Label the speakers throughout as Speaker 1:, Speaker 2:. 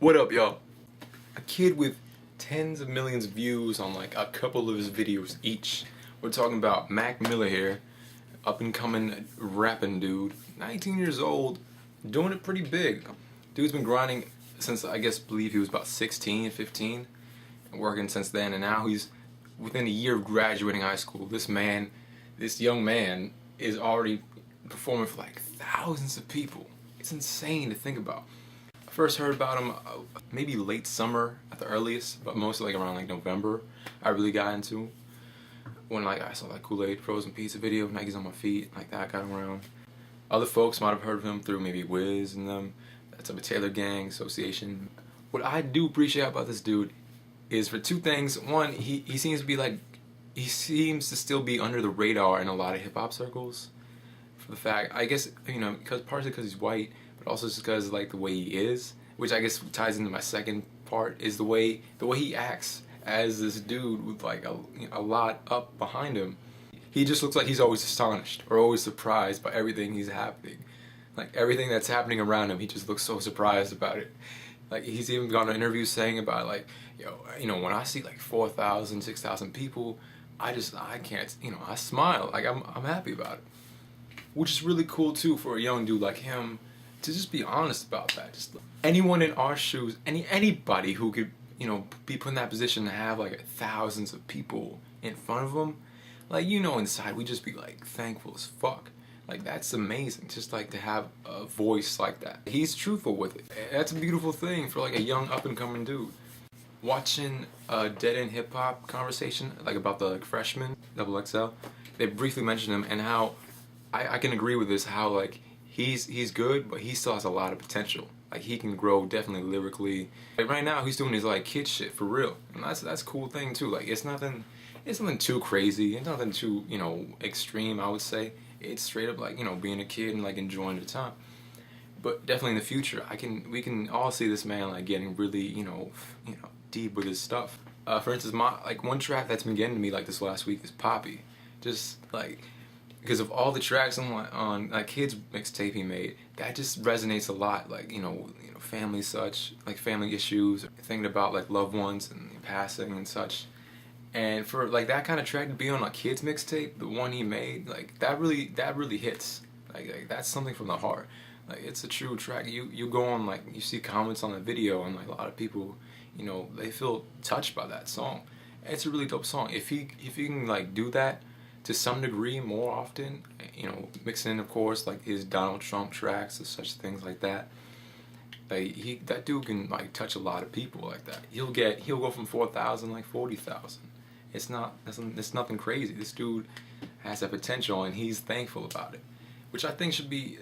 Speaker 1: What up, y'all? A kid with tens of millions of views on like a couple of his videos each. We're talking about Mac Miller here, up and coming rapping dude, 19 years old, doing it pretty big. Dude's been grinding since believe he was about 16, 15, and working since then, and now he's within a year of graduating high school. This young man is already performing for like thousands of people. It's insane to think about. I first heard about him maybe late summer at the earliest, but mostly like around like November. I really got into him when like I saw like Kool-Aid Frozen Pizza video, Nike's on my feet, like that got around. Other folks might have heard of him through maybe Wiz and them. That's a Taylor Gang Association. What I do appreciate about this dude is for two things. One, he seems to still be under the radar in a lot of hip hop circles. For the fact, I guess, partially because he's white, but also just because like the way he is, which I guess ties into my second part, is the way he acts as this dude with like a lot up behind him. He just looks like he's always astonished or always surprised by everything he's happening. Like everything that's happening around him, he just looks so surprised about it. Like he's even gone to interviews saying about like, when I see like 4,000, 6,000 people, I can't, I smile. Like I'm happy about it. Which is really cool too for a young dude like him to just be honest about that. Just anyone in our shoes, anybody who could, be put in that position to have like thousands of people in front of them, like inside we just be like thankful as fuck. Like that's amazing, just like to have a voice like that. He's truthful with it. That's a beautiful thing for like a young up and coming dude. Watching a Dead End Hip Hop conversation like about the like freshman XXL, they briefly mentioned him and how I can agree with this, how like he's good, but he still has a lot of potential. Like he can grow definitely lyrically. Like right now he's doing his like kid shit for real, and that's a cool thing too. Like it's nothing too crazy, it's nothing too extreme. I would say it's straight up like being a kid and like enjoying the time. But definitely in the future, we can all see this man like getting really deep with his stuff. For instance, one track that's been getting to me like this last week is Poppy. Just like because of all the tracks on like kids mixtape he made, that just resonates a lot. Like family family issues, thinking about like loved ones and passing and such. And for like that kind of track to be on a kids mixtape, the one he made, like that really hits. Like that's something from the heart. Like it's a true track. You go on like you see comments on the video and like a lot of people, they feel touched by that song. It's a really dope song. If he can like do that to some degree more often, mixing in of course like his Donald Trump tracks and such things like that. Like that dude can like touch a lot of people like that. He'll go from 4,000 like 40,000. It's nothing crazy. This dude has that potential and he's thankful about it, which I think should be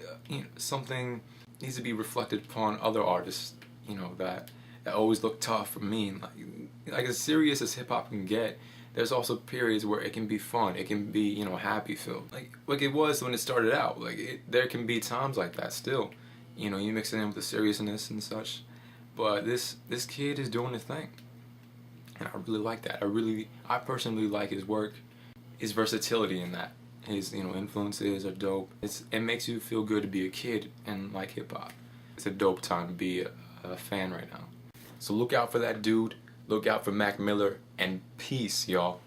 Speaker 1: something needs to be reflected upon other artists. That always look tough for me. And like as serious as hip hop can get, there's also periods where it can be fun. It can be happy filled. Like it was when it started out. There can be times like that still. You mix it in with the seriousness and such. But this kid is doing his thing, and I really like that. I personally like his work, his versatility in that. His influences are dope. It makes you feel good to be a kid and like hip hop. It's a dope time to be a fan right now. So look out for that dude. Look out for Mac Miller, and peace, y'all.